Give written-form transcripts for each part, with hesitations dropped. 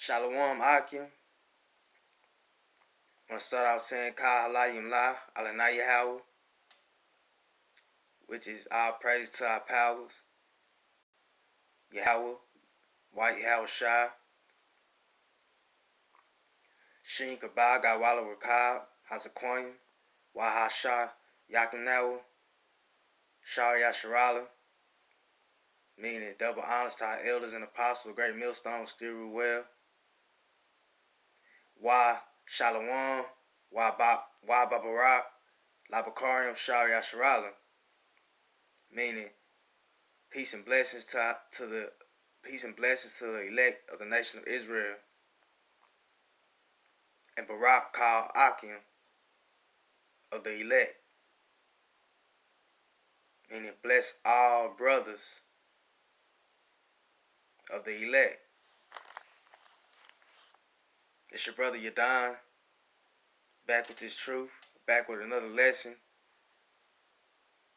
Shalom Akim. I'm going to start out saying Ka Halayim La, Alanai Yahweh, which is our praise to our powers. Yahweh, White Yahweh Shai, Shin Kabah, Gawala Rakab, Hasakoyim, Wahasha, Yakim Nawa, Shar Yasharala, meaning double honors to our elders and apostles, great millstones still rule well. Wah Shalom, Wah Babarak, Labakarium Shar Yasharala, meaning peace and blessings to the elect of the nation of Israel. And Barak called Akim of the elect, meaning bless all brothers of the elect. It's your brother Yadon, back with this truth, back with another lesson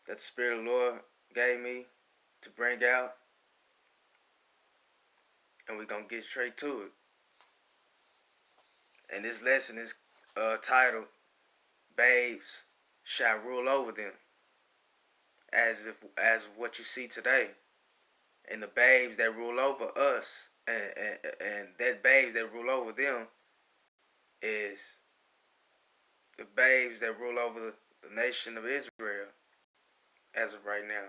that the Spirit of the Lord gave me to bring out. And we're going to get straight to it. And this lesson is titled, Babes Shall Rule Over Them, as what you see today. And the babes that rule over us, and that babes that rule over them is the babes that rule over the nation of Israel as of right now.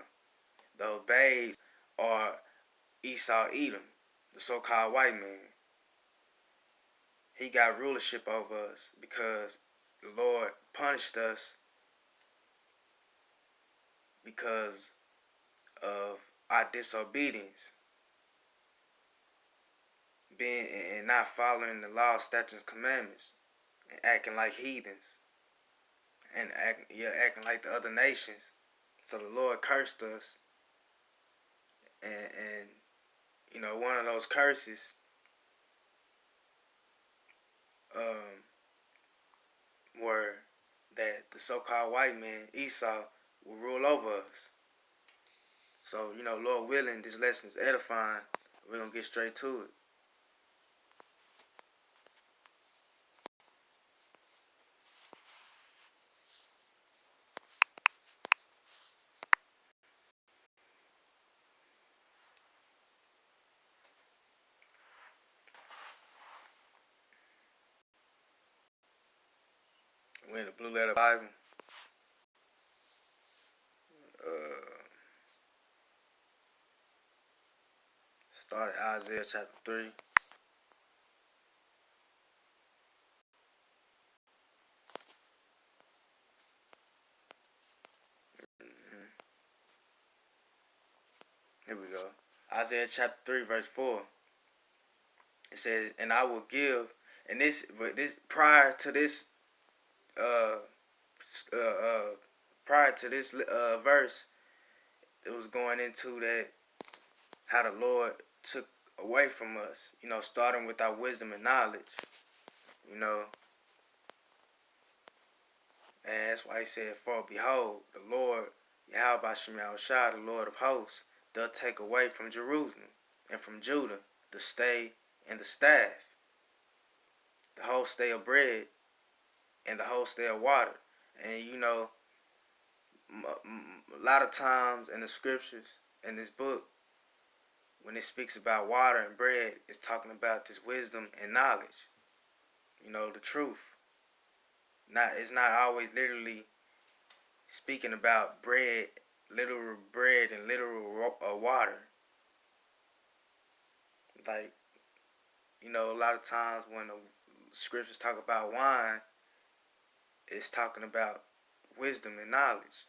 Those babes are Esau Edom, the so-called white man. He got rulership over us because the Lord punished us because of our disobedience, being and not following the law, statutes, and commandments, and acting like heathens, and acting like the other nations. So the Lord cursed us, and you know, one of those curses were that the so-called white man Esau will rule over us. So, you know, Lord willing, this lesson is edifying. We're gonna get straight to it. We're in the Blue Letter Bible. Start at Isaiah chapter 3. Here we go. Isaiah chapter 3, verse 4. It says, and I will give, and this prior to this verse, it was going into that how the Lord took away from us, you know, starting with our wisdom and knowledge, you know. And that's why he said, for behold, the Lord, Yahweh Bashem Yahushua, the Lord of hosts, doth take away from Jerusalem and from Judah the stay and the staff, the whole stay of bread and the whole stay of water. And you know, a lot of times in the scriptures, in this book, when it speaks about water and bread, it's talking about this wisdom and knowledge. You know, the truth. It's not always literally speaking about bread, literal bread and literal water. Like, you know, a lot of times when the scriptures talk about wine, it's talking about wisdom and knowledge,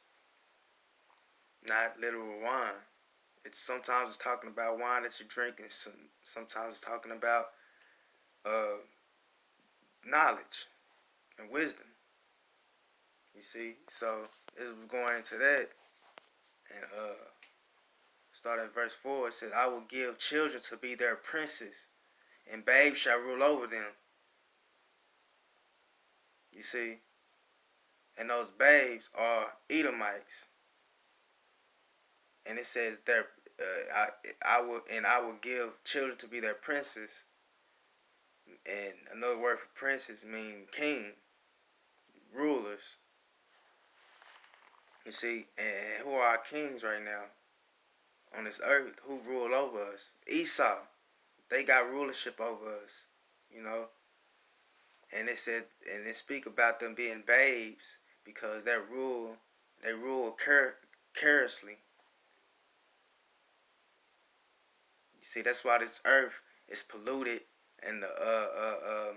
not literal wine. Sometimes it's talking about wine that you drink, and sometimes it's talking about knowledge and wisdom. You see, so this was going into that, and starting at verse 4, it says, I will give children to be their princes, and babes shall rule over them. You see, and those babes are Edomites. And it says I will give children to be their princes, And another word for princes mean king, rulers. You see, and who are our kings right now on this earth? Who rule over us? Esau. They got rulership over us. You know, and it said, and it speak about them being babes because they rule carelessly. You see, that's why this earth is polluted and the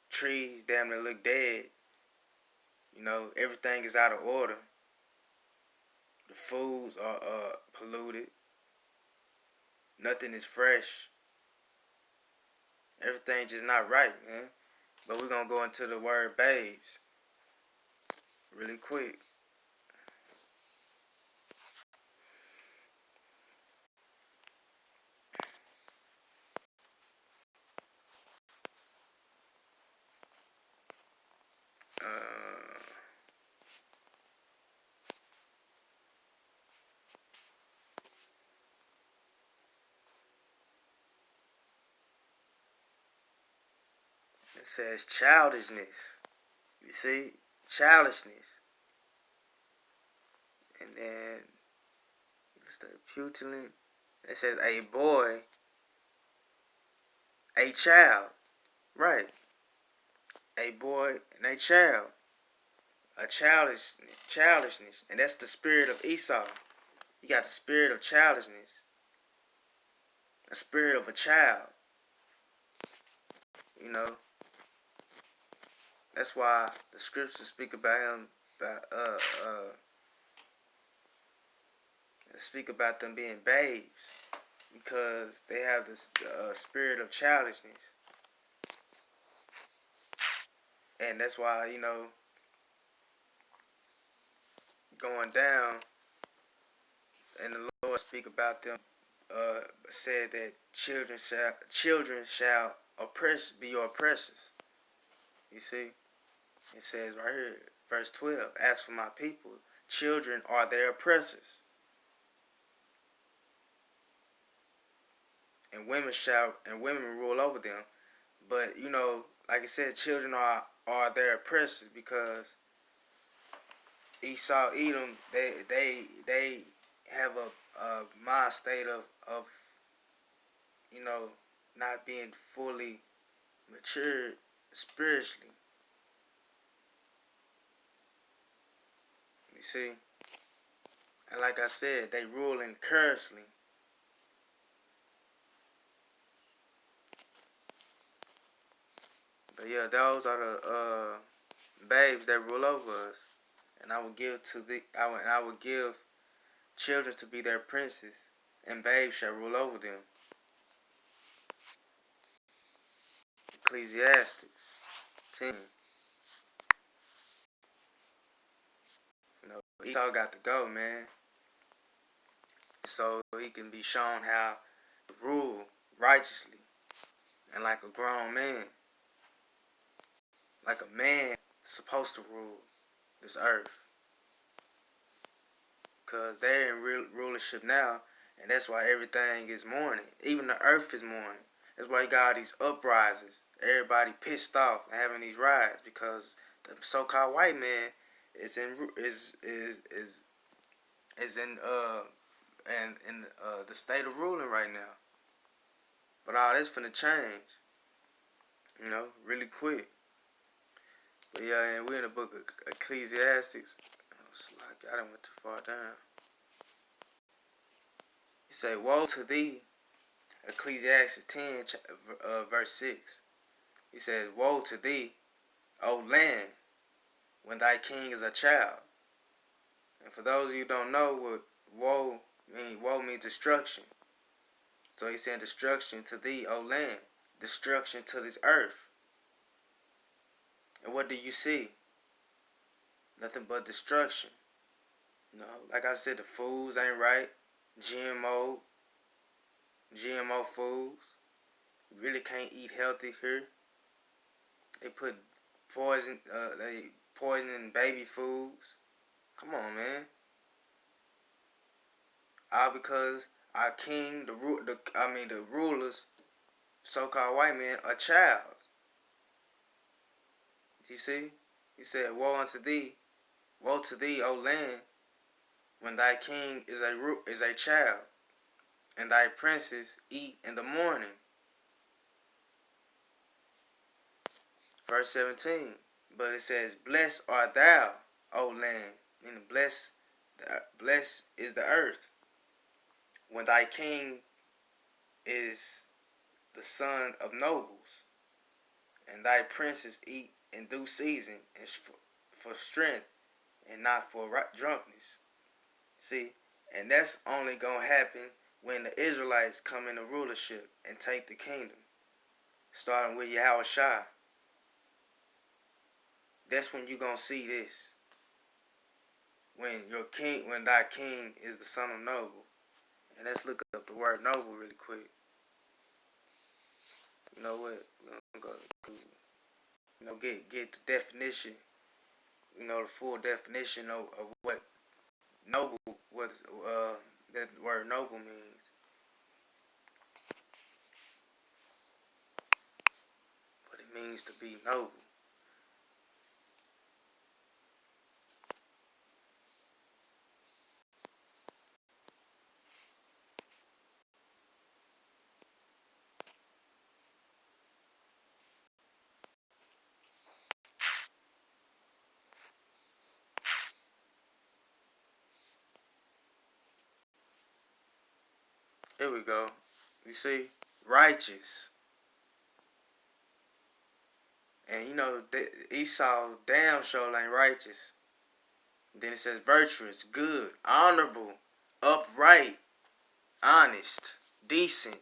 trees damn near look dead. You know, everything is out of order. The foods are polluted. Nothing is fresh. Everything just not right, man. But we're gonna go into the word babes really quick. Uh, it says childishness. You see, childishness, and then it's the putillant. It says a boy, a child, right? A boy and a child, a childishness, and that's the spirit of Esau. You got the spirit of childishness, a spirit of a child. You know, that's why the scriptures speak about him, speak about them being babes, because they have this spirit of childishness, and that's why going down, and the Lord speak about them. Said that children shall be your oppressors. You see, it says right here, verse 12. As for my people, children are their oppressors, and women rule over them. But like I said, children are their oppressors because Esau, Edom, they have a mind state of not being fully matured spiritually. You see, and like I said, they rule incuriously. But yeah, those are the babes that rule over us, and I will give children to be their princes, and babes shall rule over them. Ecclesiastes 10. Esau got to go, man, so he can be shown how to rule righteously and like a grown man, like a man supposed to rule this earth. Because they're in rulership now, and that's why everything is mourning. Even the earth is mourning. That's why you got all these uprisings. Everybody pissed off and having these riots because the so-called white man is in the state of ruling right now. But all this finna change, really quick. But yeah, and we're in the book of Ecclesiastes. I done went too far down. He say, "Woe to thee," Ecclesiastes 10, verse 6. He says, "Woe to thee, O land, when thy king is a child." And for those of you who don't know what woe means destruction. So he's saying destruction to thee, O land, destruction to this earth. And what do you see? Nothing but destruction. Like I said, the foods ain't right. GMO foods. You really can't eat healthy here. They put they poisoning baby foods. Come on, man. All because our king, the rulers so-called white man, a child. You see? He said, woe to thee, O land, when thy king is a child, and thy princes eat in the morning. Verse 17. But it says, blessed art thou, O land. Meaning blessed is the earth, when thy king is the son of nobles, and thy princes eat in due season, and for strength, and not for drunkenness. See, and that's only gonna happen when the Israelites come into rulership and take the kingdom, starting with Yahushua. That's when you gonna see this. When thy king is the son of noble. And let's look up the word noble really quick. You know what? We're gonna go to Google. You know, get the definition. You know, the full definition of what noble, what that word noble means. What it means to be noble. Here we go. You see, righteous. And you know, Esau damn sure ain't righteous. Then it says virtuous, good, honorable, upright, honest, decent.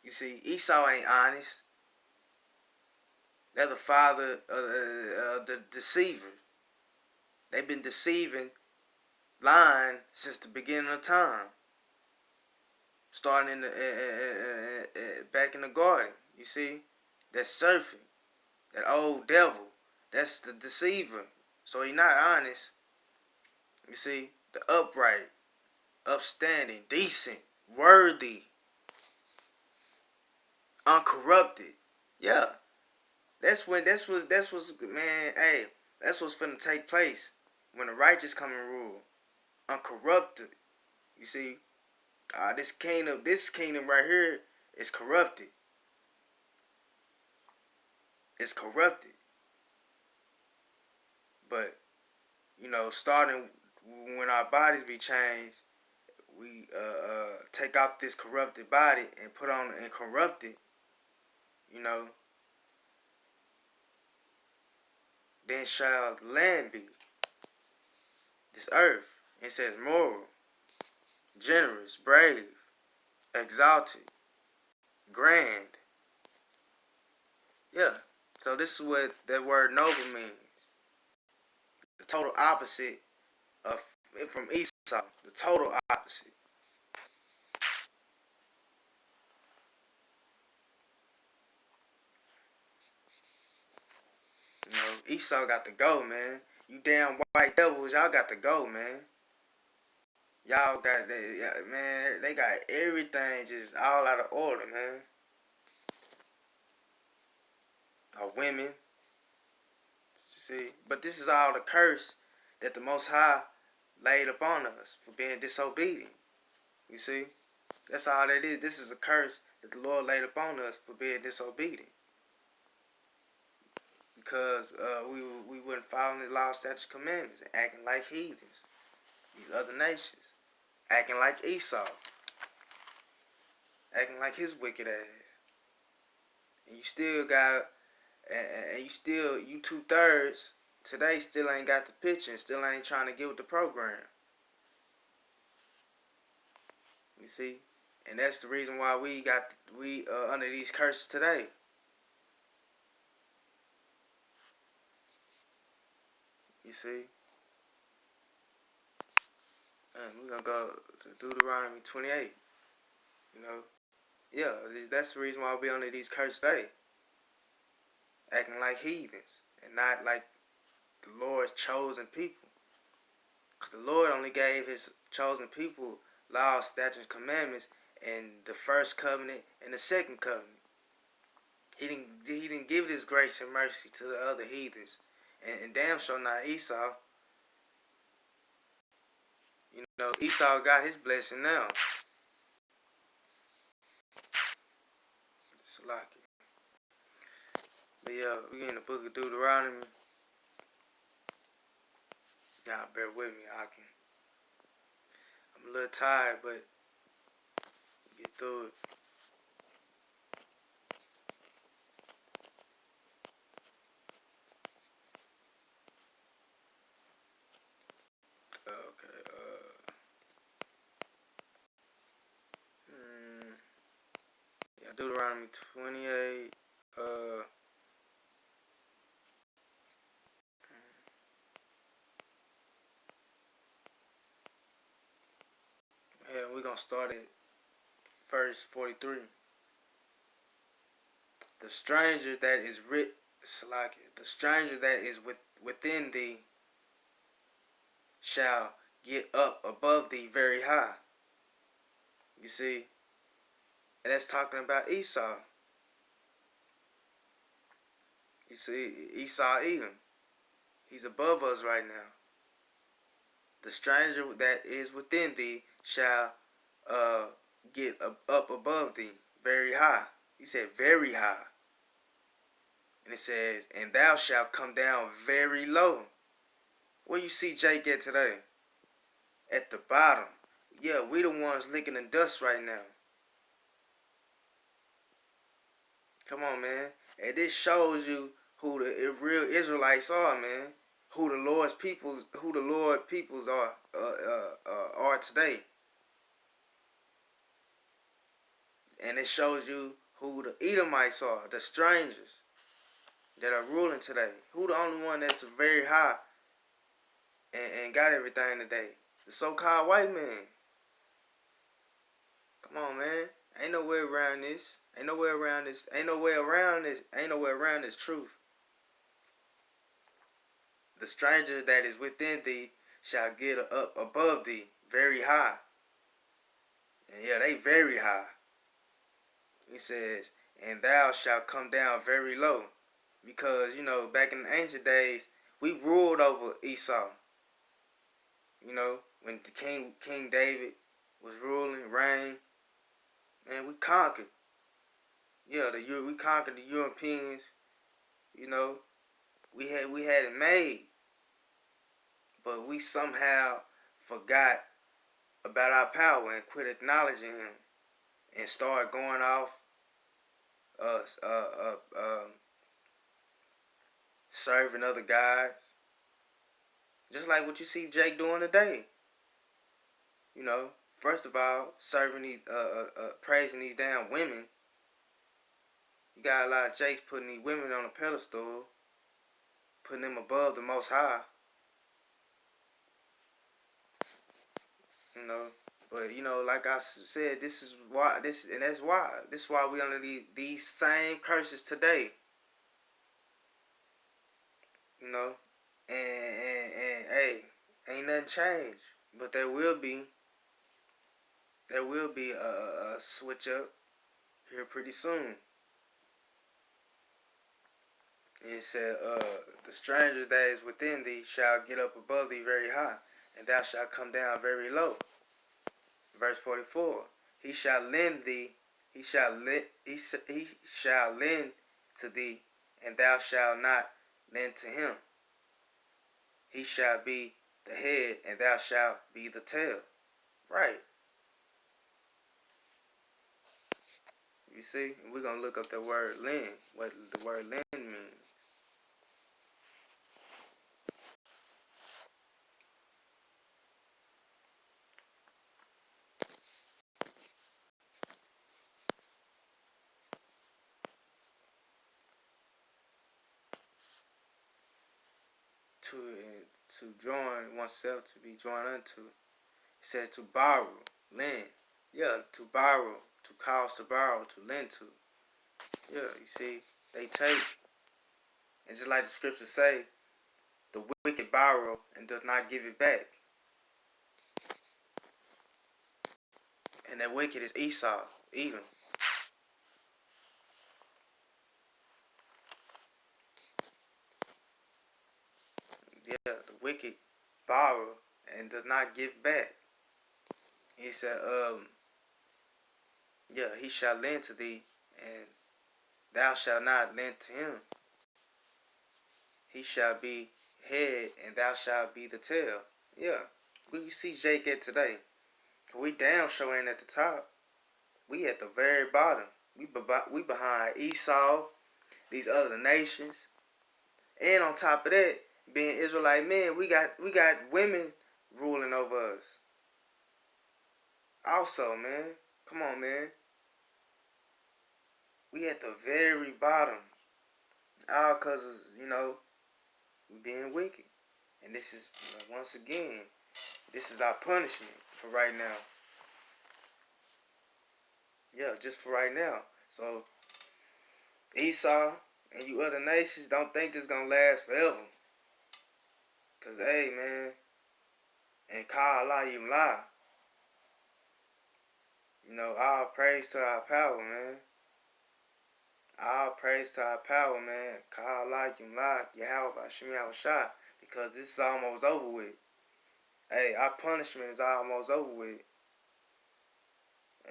You see, Esau ain't honest. They're the father of the deceiver. They've been deceiving, lying since the beginning of time. Starting in the back in the garden. You see, that serpent, that old devil. That's the deceiver. So he's not honest. You see, the upright, upstanding, decent, worthy, uncorrupted. Yeah. That's what's man, hey, that's what's finna take place when the righteous come and rule. Uncorrupted. You see, this kingdom right here is corrupted. It's corrupted. But, you know, starting when our bodies be changed, we take off this corrupted body and put on and corrupted, you know, then shall the land be. This earth. It says moral, generous, brave, exalted, grand. Yeah. So this is what that word noble means. The total opposite of from Esau. The total opposite. You know, Esau got to go, man. You damn white devils, y'all got to go, man. Y'all got man. They got everything just all out of order, man. Women, you see. But this is all the curse that the Most High laid upon us for being disobedient. You see, that's all that is. This is a curse that the Lord laid upon us for being disobedient. Because we wouldn't follow the law, statutes, commandments, and acting like heathens, these other nations, acting like Esau, acting like his wicked ass, and you still got, and you 2/3 today still ain't got the picture and still ain't trying to get with the program. You see, and that's the reason why we under these curses today. You see. And we're gonna go to Deuteronomy 28. You know, yeah, that's the reason why we under these curses today, acting like heathens and not like the Lord's chosen people. Cause the Lord only gave His chosen people laws, statutes, commandments, and the first covenant and the second covenant. He didn't give this grace and mercy to the other heathens, and damn sure not Esau. You know, Esau got his blessing now. Salaki. But yeah, we in the book of Deuteronomy. Nah, bear with me. I'm a little tired, but get through it. Okay. Yeah, Deuteronomy 28. Yeah, we're gonna start at verse 43. The stranger that is the stranger that is within thee shall get up above thee very high. You see, and that's talking about Esau. You see, Esau Edom. He's above us right now. The stranger that is within thee shall uh, get up above thee very high. He said very high. And it says, and thou shalt come down very low. Where you see Jake at today? At the bottom. Yeah, we the ones licking the dust right now. Come on, man. And this shows you who the real Israelites are, man. Who the Lord peoples are today. And it shows you who the Edomites are, the strangers that are ruling today. Who the only one that's very high and got everything today? The so-called white man. Come on, man. Ain't no way around this. Ain't no way around this. Ain't no way around this. Ain't no way around this truth. The stranger that is within thee shall get up above thee very high. And yeah, they very high. He says, and thou shalt come down very low. Because, you know, back in the ancient days, we ruled over Esau. You know, when the King David was ruling, reigned, man, we conquered. Yeah, we conquered the Europeans. You know, we had it made, but we somehow forgot about our power and quit acknowledging him and started going off serving other guys, just like what you see Jake doing today. You know, first of all, serving these praising these damn women. You got a lot of Jakes putting these women on a pedestal, putting them above the Most High. You know, but you know, like I said, this is why this is why we under these same curses today. You know, and hey, ain't nothing changed, but there will be a switch up here pretty soon. And it said, the stranger that is within thee shall get up above thee very high, and thou shalt come down very low. Verse 44. He shall lend thee, he shall lend to thee, and thou shalt not lend to him. He shall be the head, and thou shalt be the tail. Right. You see, we're going to look up the word lend, what the word lend means. To join oneself, to be joined unto. It says to borrow, lend. Yeah, to borrow, to cause to borrow, to lend to. Yeah, you see, they take. And just like the scriptures say, the wicked borrow and does not give it back. And that wicked is Esau, Edom. wicked borrower and does not give back. He said, yeah, he shall lend to thee, and thou shalt not lend to him. He shall be head, and thou shalt be the tail. Yeah, we see Jake at today. We damn sure ain't at the top. We at the very bottom. We behind Esau, these other nations, and on top of that, being Israelite men, we got women ruling over us. Also, man, come on, man. We at the very bottom. All cause of, we being wicked. And this is, once again, this is our punishment for right now. Yeah, just for right now. So, Esau and you other nations, don't think this gonna last forever. Cause, hey, man, and call Allah you lie. All praise to our power, man. All praise to our power, man. Call Allah you lie. Yahweh Hashem Yahushua. Because this is almost over with. Hey, our punishment is almost over with.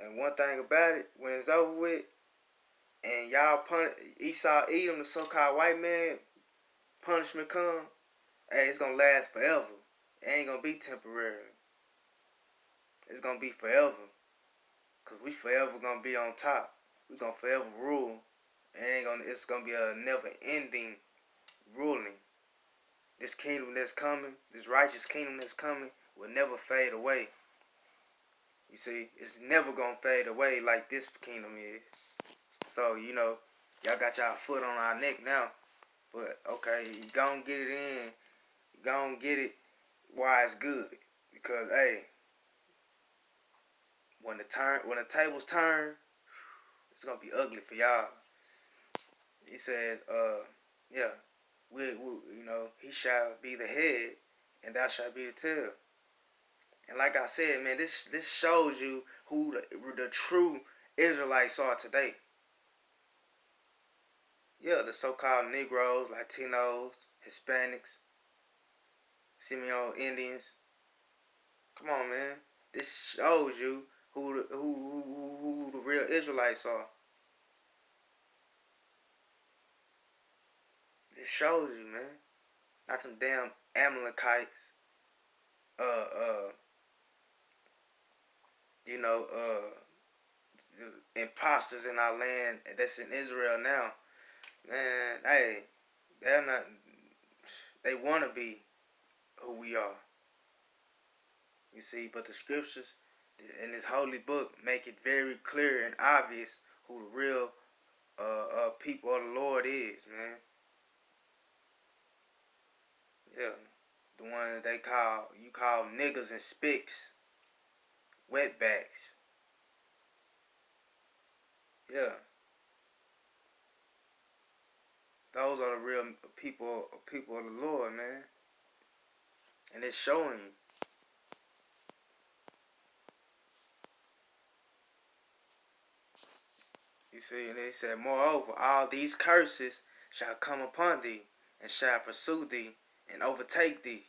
And one thing about it, when it's over with, and y'all Esau, Edom, the so-called white man, punishment come, hey, it's gonna last forever. It ain't gonna be temporary. It's gonna be forever. Cause we forever gonna be on top. We gonna forever rule. It's gonna be a never-ending ruling. This kingdom that's coming, this righteous kingdom that's coming, will never fade away. You see, it's never gonna fade away like this kingdom is. So, y'all got y'all foot on our neck now. But, okay, you gon' get it in. You gon' get it while it's good. Because, hey, when the tables turn, it's gonna be ugly for y'all. He says, yeah, he shall be the head, and thou shalt be the tail. And like I said, man, this shows you who the true Israelites are today. Yeah, the so-called Negroes, Latinos, Hispanics, Seminole Indians. Come on, man. This shows you who the real Israelites are. This shows you, man. Not some damn Amalekites. Imposters in our land that's in Israel now. Man, hey, they're not. They want to be who we are. You see, but the scriptures in this holy book make it very clear and obvious who the real people of the Lord is, man. Yeah, the one that you call niggas and spicks, wetbacks. Yeah, those are the real people of the Lord, man. And it's showing you. You see, and he said, moreover, all these curses shall come upon thee, and shall pursue thee, and overtake thee.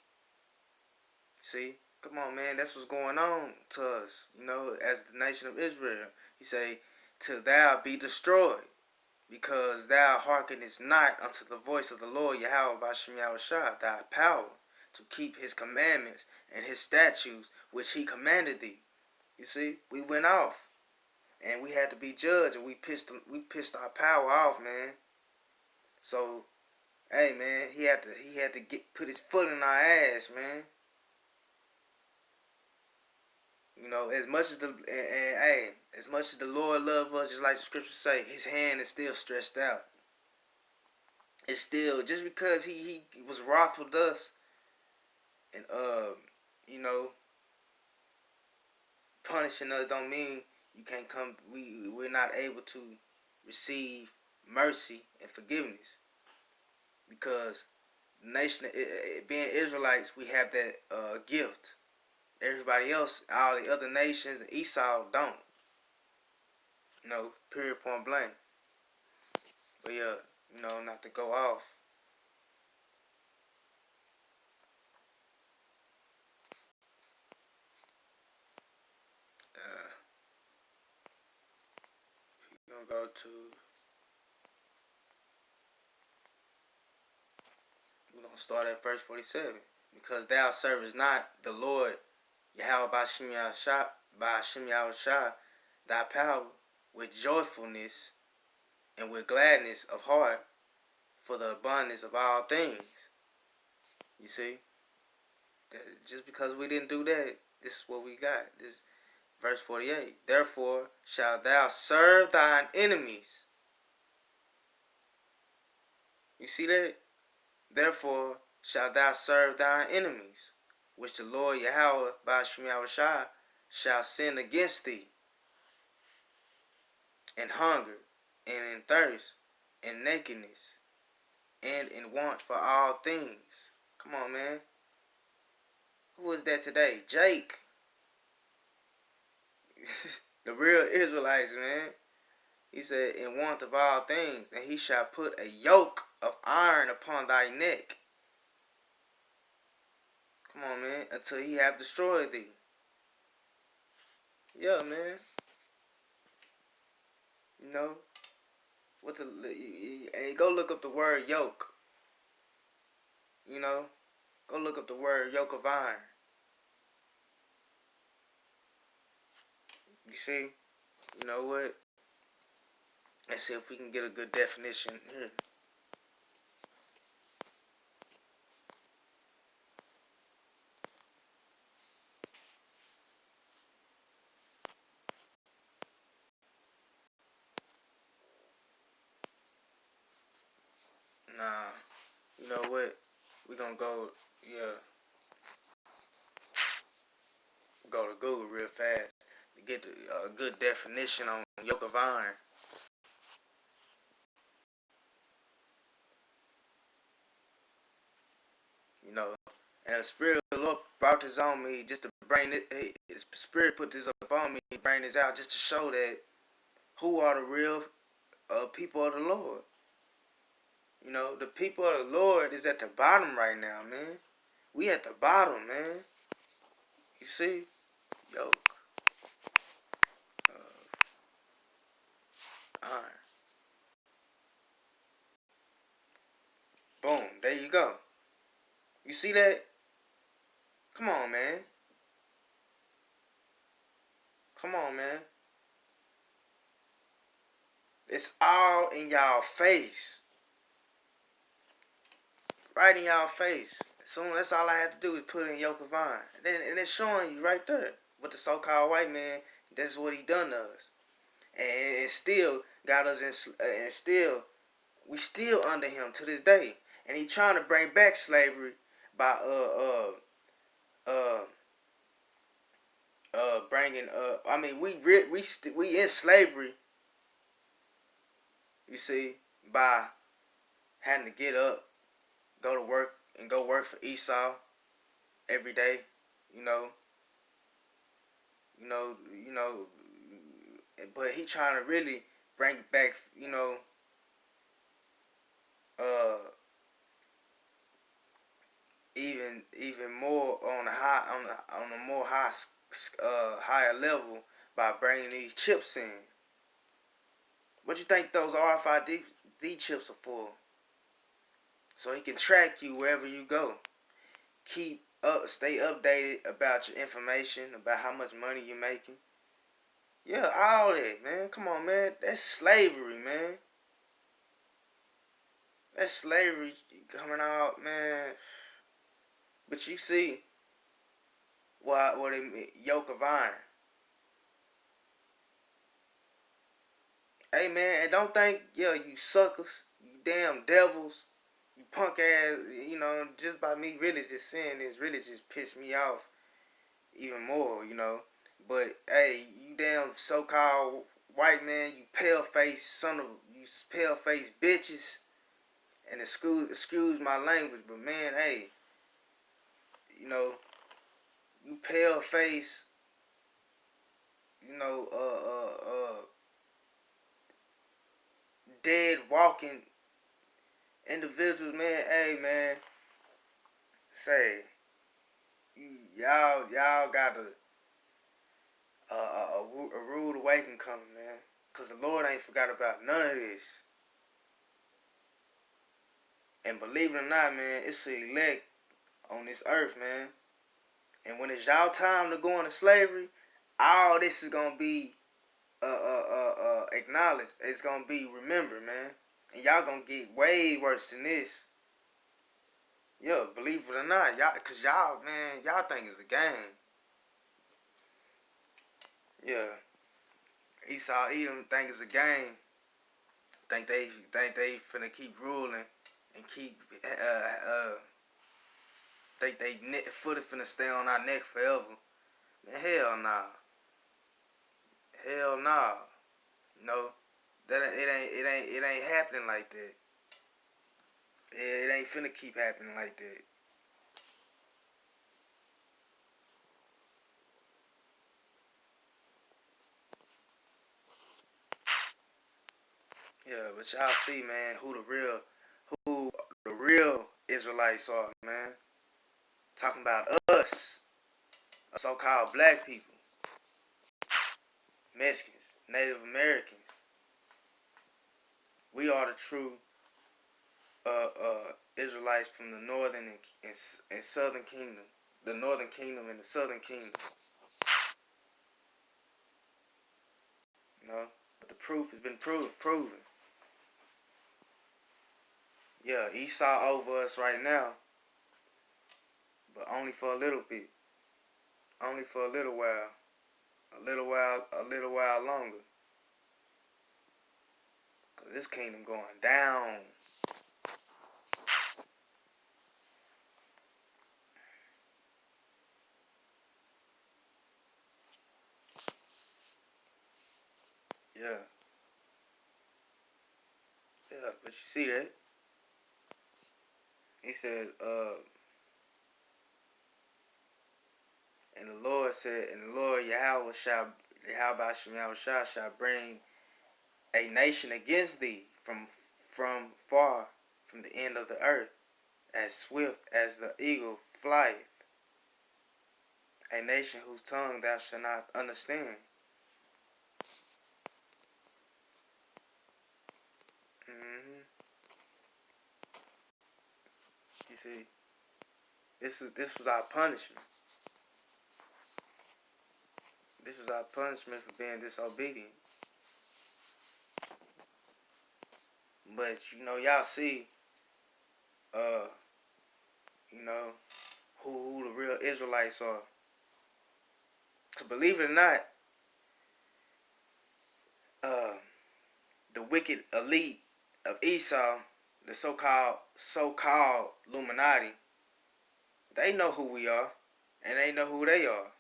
See? Come on, man. That's what's going on to us, as the nation of Israel. He say, till thou be destroyed, because thou hearkenest not unto the voice of the Lord Yahweh Bashem Yahushua, thy power, to keep his commandments and his statutes, which he commanded thee. You see? We went off. And we had to be judged, and we pissed our power off, man. So, hey, man, he had to put his foot in our ass, man. As much as as much as the Lord loves us, just like the scriptures say, his hand is still stretched out. It's still, just because he was wroth with us, and punishing us, don't mean you can't come. We're not able to receive mercy and forgiveness, because the nation, being Israelites, we have that gift. Everybody else, all the other nations, and Esau don't. Period, point blank. But yeah, not to go off. go to, we're going to start at verse 47. Because thou servest not the Lord Yahweh by Shem Yahushua, thy power, with joyfulness and with gladness of heart, for the abundance of all things. You see? Just because we didn't do that, this is what we got. This verse 48. Therefore shalt thou serve thine enemies. You see that? Therefore shalt thou serve thine enemies, which the Lord Yahweh by Shem Yahushua shall send against thee, in hunger, and in thirst, and nakedness, and in want for all things. Come on, man. Who is that today? Jake. The real Israelites, man. He said, in want of all things, and he shall put a yoke of iron upon thy neck. Come on, man. Until he have destroyed thee. Yeah, man. You know, hey, go look up the word yoke. You know, go look up the word yoke of iron. You see, you know what? Let's see if we can get a good definition here. Nah, you know what? We're gonna go, go to Google real fast to get a good definition on yoke of iron. You know, and the Spirit of the Lord brought this on me just to bring it. His Spirit put this up on me, bring this out just to show that who are the real people of the Lord. You know, the people of the Lord is at the bottom right now, man. We at the bottom, man. You see? Yoke of iron. Boom. There you go. You see that? Come on, man. Come on, man. It's all in y'all face. Right in y'all face. So that's all I had to do is put in yoke of iron. And it's showing you right there. With the so-called white man, that's what he done to us. And still got us in, and still, we still under him to this day. And he trying to bring back slavery by bringing I mean we in slavery. You see, by having to get up, go to work, and go work for Esau every day. You know. You know. You know. But he trying to really bring it back. You know. Even more on a more higher level by bringing these chips in. What you think those RFID chips are for? So he can track you wherever you go. Stay updated about your information, about how much money you're making. Yeah, all that, man. Come on, man. That's slavery, man. That's slavery coming out, man. But you see what they mean, yoke of iron. Hey, man, and don't think, you suckers, you damn devils, you punk ass, just by me really just saying this really just pissed me off even more, But, hey, you damn so-called white man, you pale-faced you pale-faced bitches. And excuse my language, but man, hey, you pale-faced, dead walking individuals, man. Hey, man, say, y'all got a rude awakening coming, man. Because the Lord ain't forgot about none of this. And believe it or not, man, it's the elect on this earth, man. And when it's y'all time to go into slavery, all this is gonna be acknowledged. It's gonna be remembered, man. And y'all gonna get way worse than this. Yeah, believe it or not, y'all, cause y'all, man, y'all think it's a game. Yeah, Esau Edom think it's a game. Think they finna keep ruling and keep think they foot finna stay on our neck forever. Man, hell nah. Hell nah. No. It ain't happening like that. It ain't finna keep happening like that. Yeah, but y'all see, man, who the real Israelites are, man. Talking about us, so-called black people, Mexicans, Native Americans. We are the true Israelites from the northern and southern kingdom, the northern kingdom and the southern kingdom. You know, but the proof has been proven. Yeah, Esau over us right now, but only for a little bit, only for a little while, a little while longer. Cause this kingdom going down. Yeah, yeah, but you see that? He said, and the Lord said, and the Lord Yahweh shall bring a nation against thee from far, from the end of the earth, as swift as the eagle flieth, a nation whose tongue thou shalt not understand. Mm-hmm. You see, this was our punishment. This was our punishment for being disobedient. But you know, y'all see, uh, you know, who the real Israelites are. Cause believe it or not, uh, the wicked elite of Esau, the so-called Illuminati, they know who we are, and they know who they are.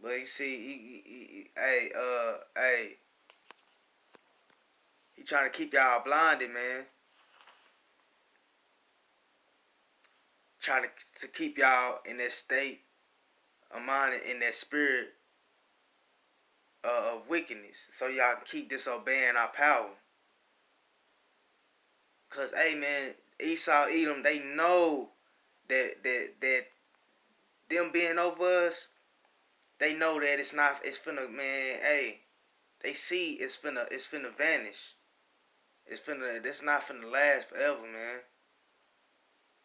But you see, he trying to keep y'all blinded, man. Trying to keep y'all in that state of mind, in that spirit of wickedness, so y'all can keep disobeying our power. Cause, hey, man, Esau, Edom, they know that them being over us, they know that it's not. It's finna, man. Hey, they see it's finna vanish. It's finna. It's not finna last forever, man.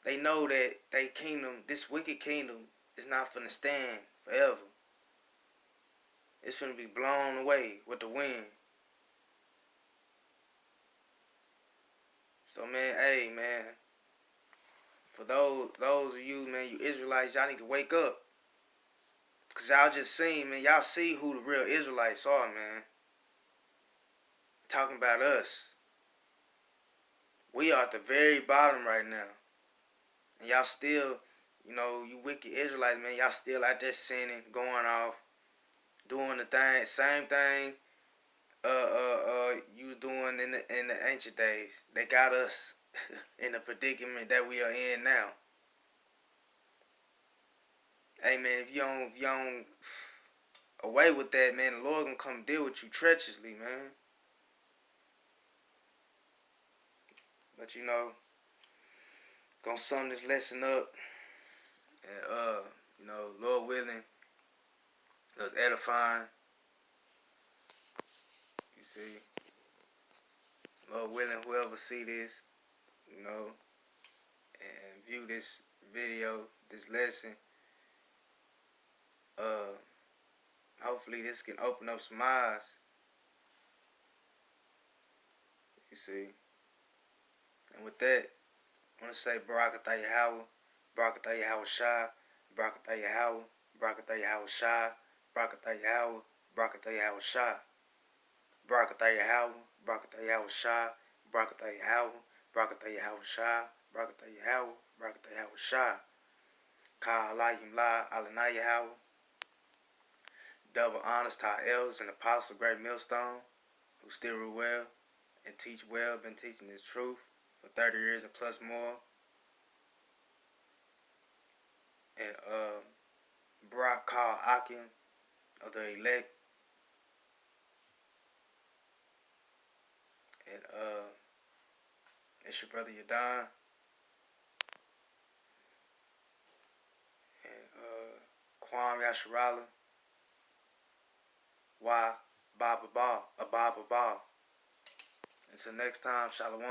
They know that they kingdom, this wicked kingdom, is not finna stand forever. It's finna be blown away with the wind. So, man, hey, man, for those of you, man, you Israelites, y'all need to wake up. Cause y'all just seen, man, y'all see who the real Israelites are, man. Talking about us. We are at the very bottom right now. And y'all still, you know, you wicked Israelites, man, y'all still out there sinning, going off, doing the thing, same thing you was doing in the ancient days. They got us in the predicament that we are in now. Hey, man, if you don't away with that, man, the Lord gonna come deal with you treacherously, man. But you know, gonna sum this lesson up, and you know, Lord willing, it was edifying. see, Lord willing, whoever see this, you know, and view this video, this lesson, hopefully this can open up some eyes. You see. And with that, I want to say Barakatah Yahweh, Barakatah Yahweh Shai, Barakatah Yahweh, Barakatah Yahweh Shai, Barakatah Yahweh, Barakatah Yahweh Shai, Barakatah Yahweh, Barakatah Yahweh Shai, Barakatah Yahweh, Barakatah Yahweh Shai, Barakatah Yahweh, Barakatah Yahweh Shai, Ka Alayim La, Alanai Yahweh, double honors to our elders and apostles, great millstone, who still rule well and teach well, been teaching this truth for 30 years and plus more. And Brock Carl Akim of the elect. And it's your brother Yadon. And Kwam Yasharala. Why Baba Ba. Ababa Ba. Until next time, Shalom.